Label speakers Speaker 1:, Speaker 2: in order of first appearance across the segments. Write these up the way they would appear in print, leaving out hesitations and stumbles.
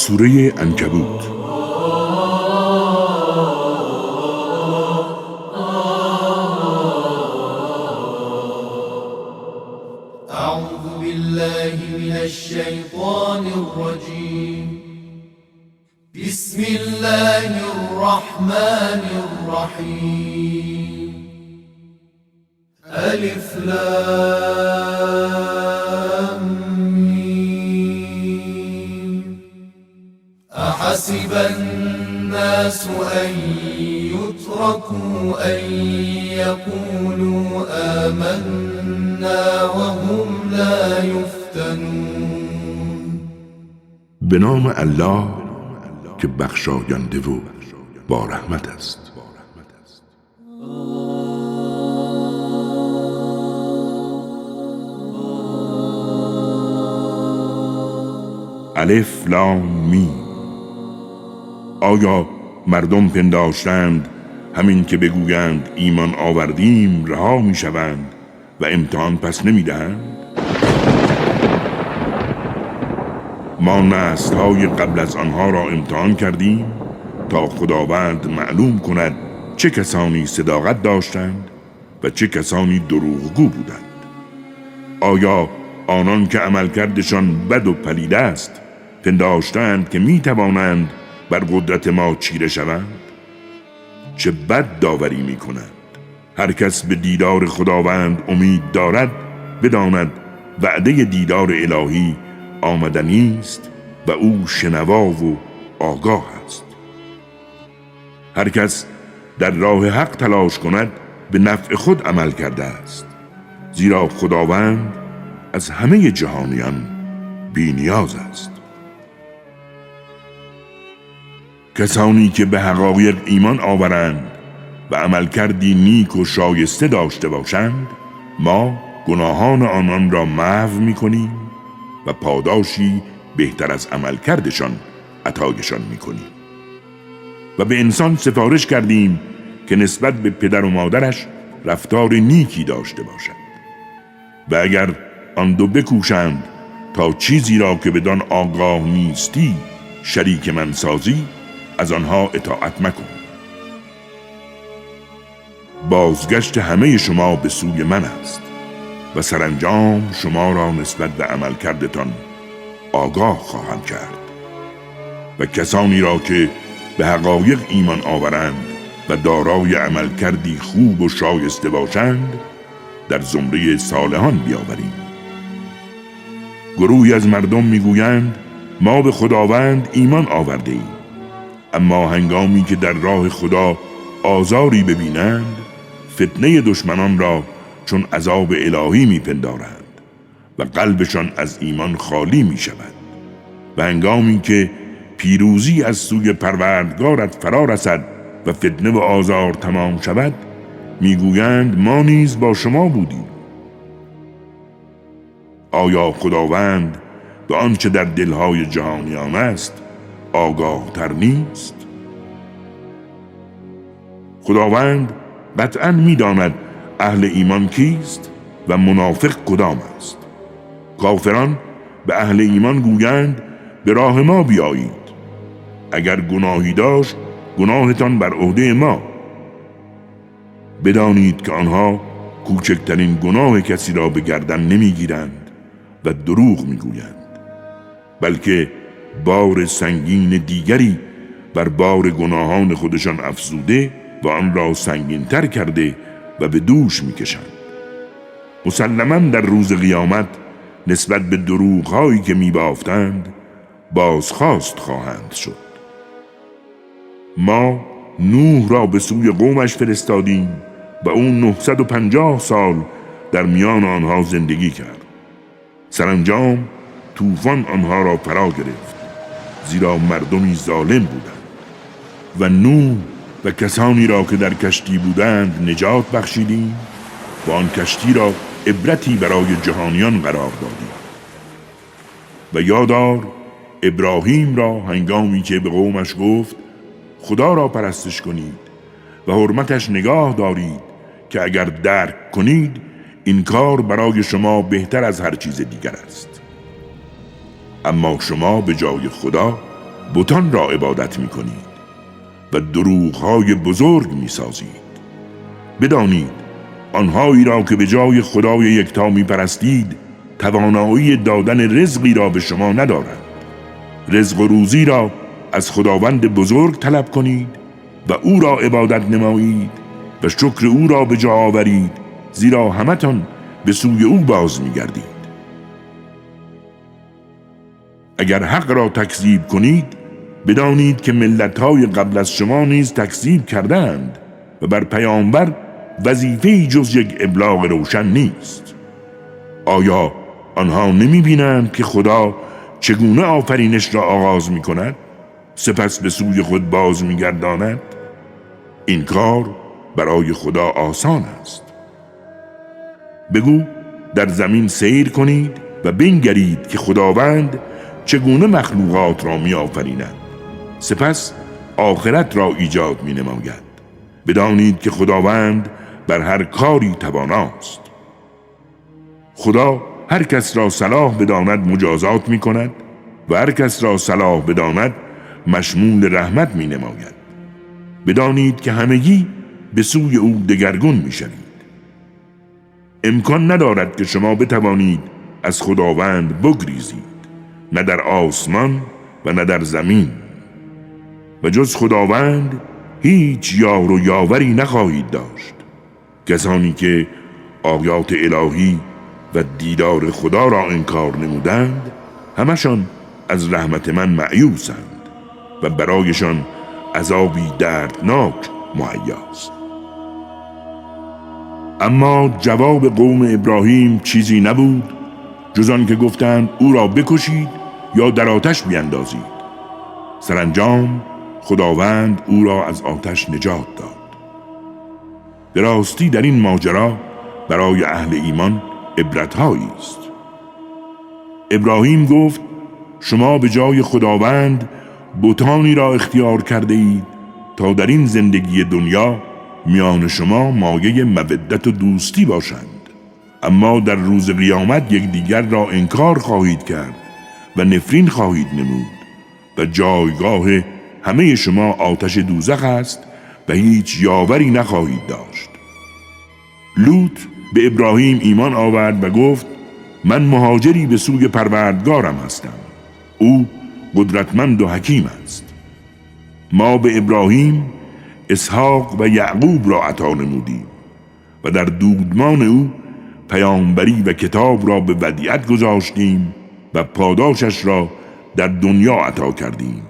Speaker 1: سوره عنکبوت.
Speaker 2: اعوذ بالله من الشیطان الرجیم. بسم الله الرحمن الرحیم. الف لام میم. احسب الناس ان يتركوا ان يقولوا آمنا وهم لا يفتنون.
Speaker 1: به نام الله که بخشاینده و با رحمت است. الف لام میم. آیا مردم پنداشتند همین که بگویند ایمان آوردیم رها می شوند و امتحان پس نمی دهند؟ ما نسل‌های قبل از آنها را امتحان کردیم تا خداوند معلوم کند چه کسانی صداقت داشتند و چه کسانی دروغگو بودند. آیا آنان که عملکردشان بد و پلید است پنداشتند که می توانند بر قدرت ما چیره شوند؟ چه بد داوری می کنند. هر کس به دیدار خداوند امید دارد بداند وعده دیدار الهی آمدنی است و او شنوا و آگاه است. هر کس در راه حق تلاش کند به نفع خود عمل کرده است، زیرا خداوند از همه جهانیان بی نیاز است. کسانی که به حقایق ایمان آورند و عمل کردی نیک و شایسته داشته باشند، ما گناهان آنان را محو می‌کنیم و پاداشی بهتر از عمل کردشان عطایشان می‌کنیم. و به انسان سفارش کردیم که نسبت به پدر و مادرش رفتار نیکی داشته باشد و اگر آن دو بکوشند تا چیزی را که بدان آگاه نیستی شریک من سازی، از آنها اطاعت مکن. بازگشت همه شما به سوی من است و سرانجام شما را نسبت به عمل کردتان آگاه خواهم کرد. و کسانی را که به حقایق ایمان آورند و دارای عمل کردی خوب و شایسته باشند در زمره صالحان بیاوریم. گروهی از مردم میگویند ما به خداوند ایمان آورده ایم، اما هنگامی که در راه خدا آزاری ببینند فتنه دشمنان را چون عذاب الهی میپندارند و قلبشان از ایمان خالی میشود و هنگامی که پیروزی از سوی پروردگارت فرا رسد و فتنه و آزار تمام شود میگویند ما نیز با شما بودیم. آیا خداوند به آنچه در دلهای جهانیان است آگاه تر نیست؟ خداوند قطعاً می‌داند اهل ایمان کیست و منافق کدام است. کافران به اهل ایمان گویند به راه ما بیایید، اگر گناهی داشت گناهتان بر عهده ما. بدانید که آنها کوچکترین گناه کسی را به گردن نمیگیرند و دروغ میگویند، بلکه بار سنگین دیگری بر بار گناهان خودشان افزوده و آن را سنگین تر کرده و به دوش میکشند. مسلماً در روز قیامت نسبت به دروغ‌هایی که میبافتند بازخواست خواهند شد. ما نوح را به سوی قومش فرستادیم و اون 950 سال در میان آنها زندگی کرد. سرانجام طوفان آنها را فرا گرفت، زیرا مردمی ظالم بودند. و نوح و کسانی را که در کشتی بودند نجات بخشیدیم و آن کشتی را عبرتی برای جهانیان قرار دادیم. و یادار ابراهیم را هنگامی که به قومش گفت خدا را پرستش کنید و حرمتش نگاه دارید که اگر درک کنید این کار برای شما بهتر از هر چیز دیگر است. اما شما به جای خدا بتان را عبادت می کنید و دروغ‌های بزرگ می سازید. بدانید آنهایی را که به جای خدای یکتا می پرستید توانایی دادن رزقی را به شما ندارند. رزق و روزی را از خداوند بزرگ طلب کنید و او را عبادت نمایید و شکر او را به جا آورید، زیرا همتان به سوی او باز می گردید. اگر حق را تکذیب کنید بدانید که ملت‌های قبل از شما نیز تکذیب کردند و بر پیامبر وظیفه‌ای جز یک ابلاغ روشن نیست. آیا آنها نمی بینند که خدا چگونه آفرینش را آغاز می کند سپس به سوی خود باز می گرداند؟ این کار برای خدا آسان است. بگو در زمین سیر کنید و بنگرید که خداوند چگونه مخلوقات را می آفریند سپس آخرت را ایجاد می نماید. بدانید که خداوند بر هر کاری تواناست. خدا هر کس را صلاح بداند مجازات می کند و هر کس را صلاح بداند مشمول رحمت می نماید. بدانید که همگی به سوی او دگرگون می شوید. امکان ندارد که شما بتوانید از خداوند بگریزید، نه در آسمان و نه در زمین، و جز خداوند هیچ یار و یاوری نخواهید داشت. کسانی که آیات الهی و دیدار خدا را انکار نمودند همشان از رحمت من مایوسند و برایشان عذابی دردناک مهیاست. اما جواب قوم ابراهیم چیزی نبود جز آن که گفتند او را بکشید یا در آتش بیندازید. سرانجام خداوند او را از آتش نجات داد. به راستی در این ماجرا برای اهل ایمان عبرت‌هایی است. ابراهیم گفت شما به جای خداوند بتانی را اختیار کرده اید تا در این زندگی دنیا میان شما مایه مودت و دوستی باشند، اما در روز قیامت یکدیگر را انکار خواهید کرد و نفرین خواهید نمود و جایگاه همه شما آتش دوزخ است و هیچ یاوری نخواهید داشت. لوط به ابراهیم ایمان آورد و گفت من مهاجری به سوی پروردگارم هستم. او قدرتمند و حکیم است. ما به ابراهیم اسحاق و یعقوب را عطا نمودیم و در دودمان او پیامبری و کتاب را به ودیعت گذاشتیم و پاداشش را در دنیا عطا کردیم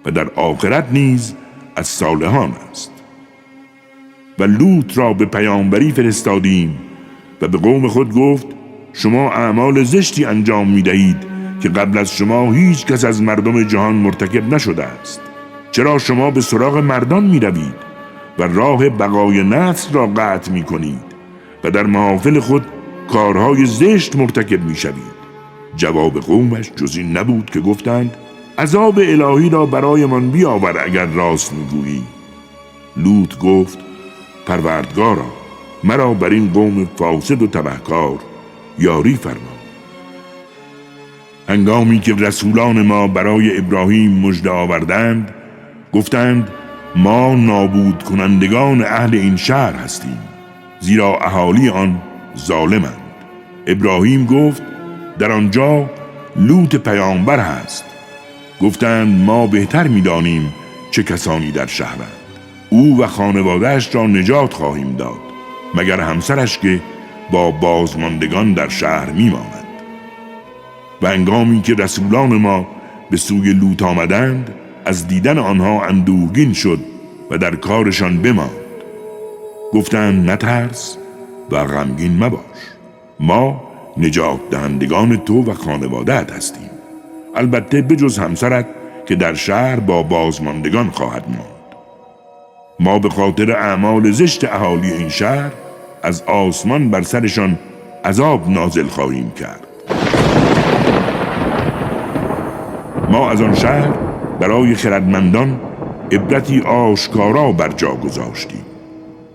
Speaker 1: و در آخرت نیز از صالحان است. و لوط را به پیامبری فرستادیم و به قوم خود گفت شما اعمال زشتی انجام می دهید که قبل از شما هیچ کس از مردم جهان مرتکب نشده است. چرا شما به سراغ مردان می روید و راه بقای نسل را قطع می کنید و در محافل خود کارهای زشت مرتکب می شوید؟ جواب قومش جز این نبود که گفتند عذاب الهی را برایمان بیاور اگر راست می گویی. لوط گفت پروردگارا مرا بر این قوم فاسد و تبهکار یاری فرما. هنگامی که رسولان ما برای ابراهیم مژده آوردند گفتند ما نابود کنندگان اهل این شهر هستیم، زیرا اهالی آن ظالمند. ابراهیم گفت در آنجا لوط پیامبر هست. گفتند ما بهتر می‌دانیم چه کسانی در شهرند. او و خانواده‌اش را نجات خواهیم داد مگر همسرش که با بازماندگان در شهر میماند. و هنگامی که رسولان ما به سوی لوط آمدند از دیدن آنها اندوهگین شد و در کارشان بماند. گفتند نترس و غمگین مباش، ما نجات دهندگان تو و خانواده‌ات هستیم، البته بجز همسرت که در شهر با بازماندگان خواهد ماند. ما به خاطر اعمال زشت اهالی این شهر از آسمان بر سرشان عذاب نازل خواهیم کرد. ما از آن شهر برای خردمندان عبرتی آشکارا بر جا گذاشتیم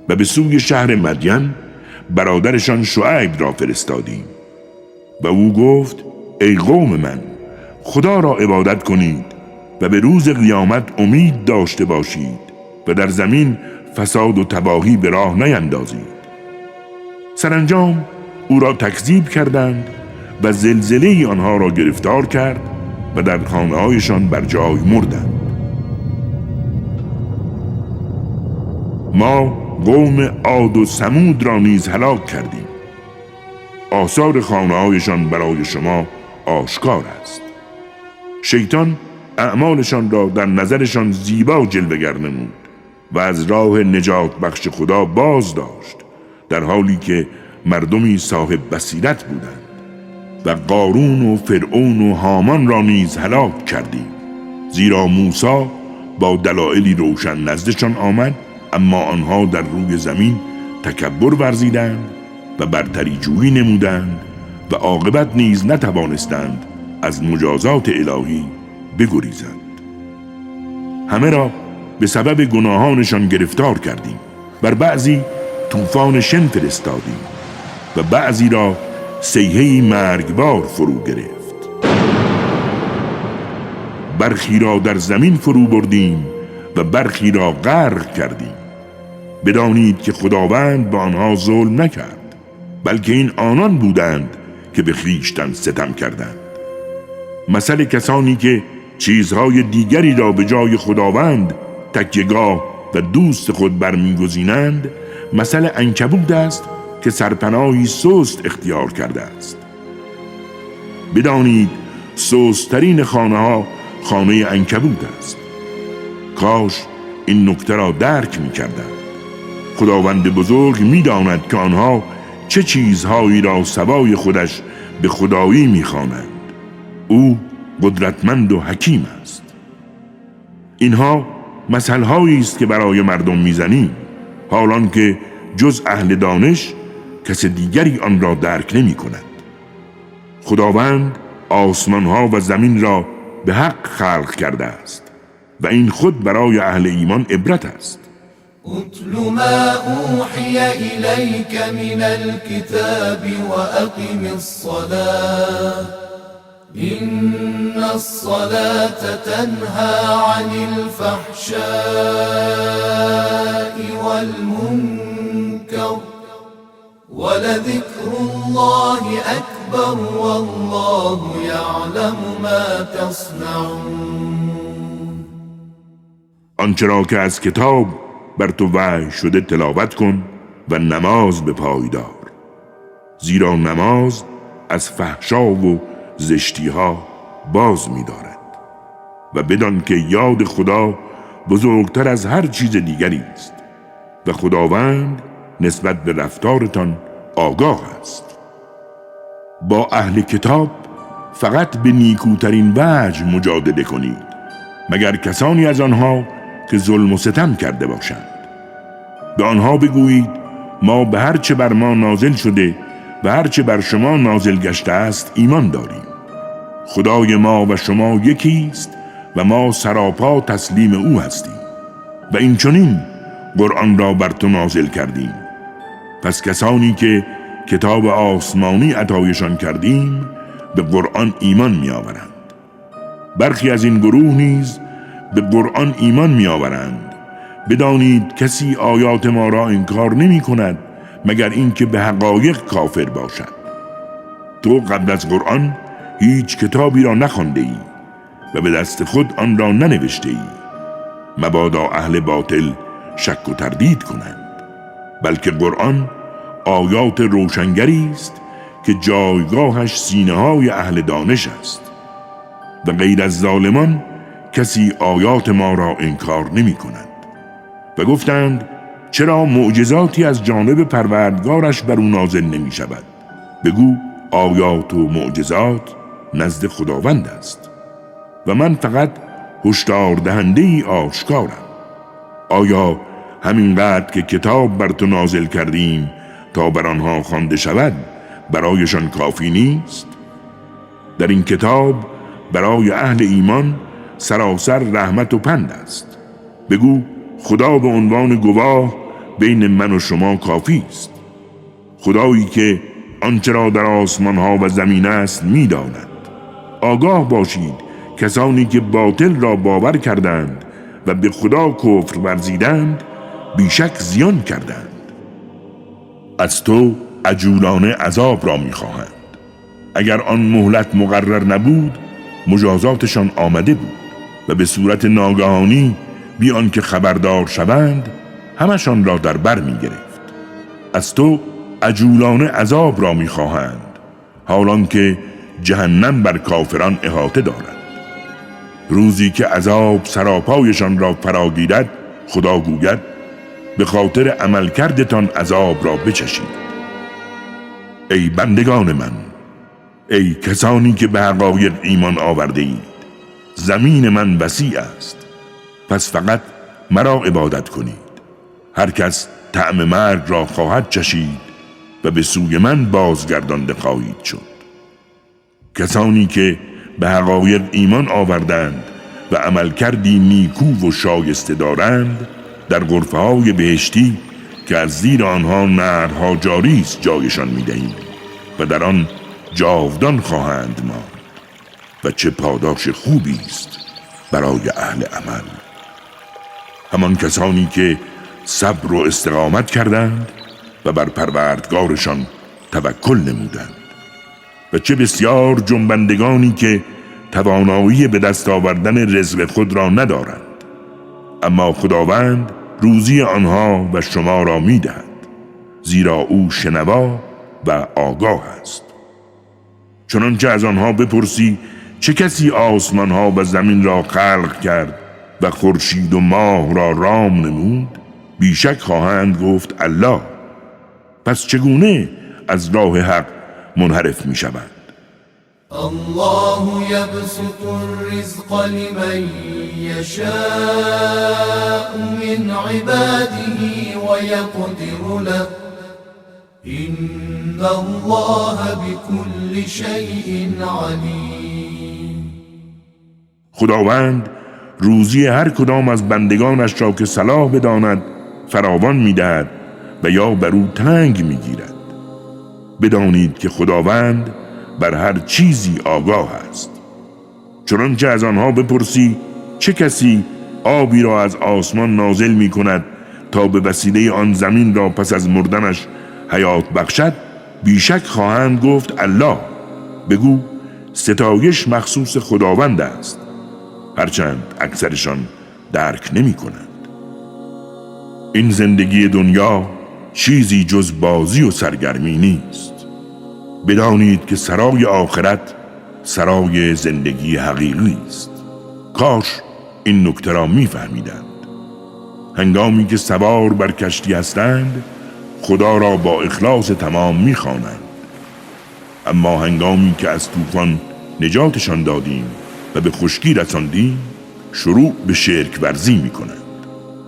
Speaker 1: و به سوی شهر مدین برادرشان شعیب را فرستادیم و او گفت ای قوم من، خدا را عبادت کنید و و به روز قیامت امید داشته باشید و در زمین فساد و تباهی به راه نیندازید. سرانجام او را تکذیب کردند و زلزله آنها را گرفتار کرد و در خانه‌هایشان بر جای مردند. ما قوم عاد و ثمود را نیز هلاک کردیم. آثار خانه‌هایشان برای شما آشکار است. شیطان اعمالشان را در نظرشان زیبا جلوه‌گر نمود و از راه نجات بخش خدا باز داشت، در حالی که مردمی صاحب بصیرت بودند. و قارون و فرعون و هامان را نیز هلاک کردیم، زیرا موسی با دلایلی روشن نزدشان آمد، اما آنها در روی زمین تکبر ورزیدند و برتری جویی نمودند و عاقبت نیز نتوانستند از مجازات الهی بگریزند. همه را به سبب گناهانشان گرفتار کردیم. بر بعضی طوفان شن فرستادیم و بعضی را صیحه‌ای مرگبار فرو گرفت. برخی را در زمین فرو بردیم و برخی را غرق کردیم. بدانید که خداوند به آنها ظلم نکرد، بلکه این آنان بودند که به خویشتن ستم کردند. مثل کسانی که چیزهای دیگری را به جای خداوند تکیه‌گاه و دوست خود برمیگزینند، مثل عنکبوت است که سرپناهی سست اختیار کرده است. بدانید سست‌ترین خانه‌ها خانه عنکبوت است. کاش این نکته را درک می‌کردند. خداوند بزرگ می‌داند که آنها چه چیزهایی را سوای خودش به خدایی می‌خوانند. او قدرتمند و حکیم است. اینها مثل‌هایی است که برای مردم می‌زنیم، حالان که جز اهل دانش کس دیگری آن را درک نمی‌کند. خداوند آسمان‌ها و زمین را به حق خلق کرده است و این خود برای اهل ایمان عبرت است.
Speaker 2: اتل ما اوحی الیک من الكتاب واقم الصلاة إن الصلاة تنهى عن الفحشاء والمنكر ولذكر الله أكبر والله يعلم ما تصنعون.
Speaker 1: آنچه را که از کتاب بر تو وحی شده تلاوت کن و نماز به پای دار، زیرا نماز از فحشا و زشتی ها باز می دارد و بدان که یاد خدا بزرگتر از هر چیز دیگری است و خداوند نسبت به رفتارتان آگاه است. با اهل کتاب فقط به نیکوترین وجه مجادله کنید، مگر کسانی از آنها که ظلم و ستم کرده باشند. به آنها بگویید ما به هر چه بر ما نازل شده و هر چه بر شما نازل گشته است ایمان داریم. خدای ما و شما یکی است و ما سراپا تسلیم او هستیم و این چنین قرآن را بر تو نازل کردیم. پس کسانی که کتاب آسمانی عطایشان کردیم به قرآن ایمان می آورند. برخی از این گروه نیز به قرآن ایمان می آورند. بدانید کسی آیات ما را انکار نمی کند مگر اینکه به حقایق کافر باشد. تو قبل از قرآن هیچ کتابی را نخوانده ای و به دست خود آن را ننوشته ای، مبادا اهل باطل شک و تردید کنند. بلکه قرآن آیات روشنگری است که جایگاهش سینه‌های اهل دانش است و غیر از ظالمان کسی آیات ما را انکار نمی کند. و گفتند چرا معجزاتی از جانب پروردگارش بر او نازل نمی شود؟ بگو آیات و معجزات نزد خداوند است و من فقط هشدار دهنده ای آشکارم. آیا همینقدر که کتاب بر تو نازل کردیم تا بر آنها خوانده شود برایشان کافی نیست؟ در این کتاب برای اهل ایمان سراسر رحمت و پند است. بگو خدا به عنوان گواه بین من و شما کافی است. خدایی که آنچه را در آسمان ها و زمین است می داند. آگاه باشید کسانی که باطل را باور کردند و به خدا کفر ورزیدند بیشک زیان کردند. از تو عجولانه عذاب را می‌خواهند. اگر آن مهلت مقرر نبود مجازاتشان آمده بود و به صورت ناگهانی بی آنکه خبردار شوند همشان را در بر می‌گرفت. از تو عجولانه عذاب را می‌خواهند حالان که جهنم بر کافران احاطه دارد. روزی که عذاب سراپایشان را فرا گیرد خدا گوید به خاطر عملکردتان عذاب را بچشید. ای بندگان من، ای کسانی که به حقایق ایمان آورده اید، زمین من وسیع است، پس فقط مرا عبادت کنید. هر کس طعم مرگ را خواهد چشید و به سوی من بازگردانده خواهید شد. کسانی که به حقایق ایمان آوردند و عمل کردی نیکو و شایسته دارند در غرفه‌های بهشتی که از زیر آنها نهرها جاری است جایشان می‌دهیم و در آن جاودان خواهند ماند و چه پاداش خوبی است برای اهل عمل. همان کسانی که صبر و استقامت کردند و بر پروردگارشان توکل نمودند و چه بسیار جنبندگانی که توانایی به دست آوردن رزق خود را ندارند، اما خداوند روزی آنها و شما را می‌دهد، زیرا او شنوا و آگاه است. چنانچه از آنها بپرسی چه کسی آسمانها و زمین را خلق کرد و خورشید و ماه را رام نمود، بیشک خواهند گفت الله. پس چگونه از راه حق منحرف می شوند؟
Speaker 2: الله يبسط الرزق لمن يشاء من عباده ويقدر له إن الله بكل شيء عليم.
Speaker 1: خداوند روزی هر کدام از بندگانش را که صلاح بداند فراوان می‌دهد و یا بر او تنگ می‌گیرد. بدانید که خداوند بر هر چیزی آگاه است. چنانچه از آنها بپرسی چه کسی آبی را از آسمان نازل می‌کند تا به وسیله آن زمین را پس از مردنش حیات بخشد، بیشک خواهند گفت الله. بگو ستایش مخصوص خداوند است، هرچند اکثرشان درک نمی کنند. این زندگی دنیا چیزی جز بازی و سرگرمی نیست. بدانید که سرای آخرت سرای زندگی حقیقی است. کاش این نکته را می فهمیدند. هنگامی که سوار بر کشتی هستند خدا را با اخلاص تمام می خوانند، اما هنگامی که از طوفان نجاتشان دادیم و به خشکی رساندیم شروع به شرک ورزی می کنند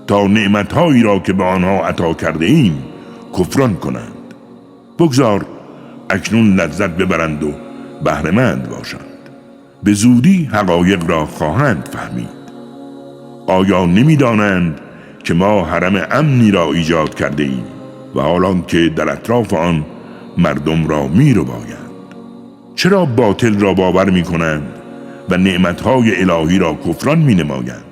Speaker 1: تا نعمتهایی را که به آنها عطا کرده ایم کفران کنند. بگذار اکنون لذت ببرند و بهره‌مند باشند، به زودی حقایق را خواهند فهمید. آیا نمی دانند که ما حرم امنی را ایجاد کرده ایم و حالان که در اطراف آن مردم را می رو بایند؟ چرا باطل را باور می کنند و نعمتهای الهی را کفران می نمایند؟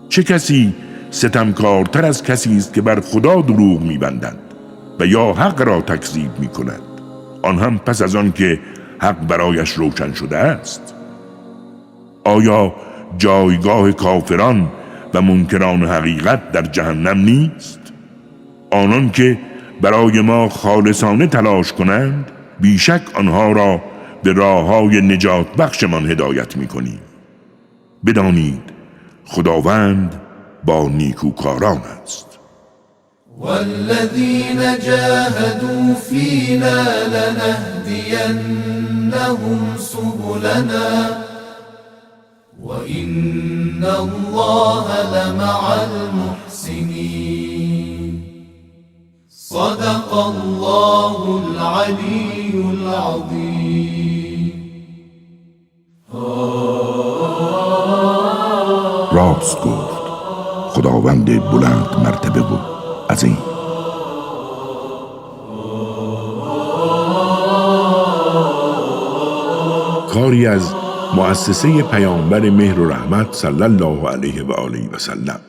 Speaker 1: چه کسی ستمکارتر از کسی است که بر خدا دروغ می بندند و یا حق را تکذیب می کند، آن هم پس از آن که حق برایش روشن شده است؟ آیا جایگاه کافران و منکران حقیقت در جهنم نیست؟ آنان که برای ما خالصانه تلاش کنند بیشک آنها را به راههای نجات بخشمان هدایت می کنیم. بدانید خداوند با نیکوکاران است.
Speaker 2: والذین جاهدوا فینا لنهدینهم سبلنا وإن الله لمع المحسنین. صدق الله العلی العظیم.
Speaker 1: راست گفت خداوند بلند مرتبه و عظیم. کاری از مؤسسه پیامبر مهر و رحمت صلی الله علیه و آله و سلم.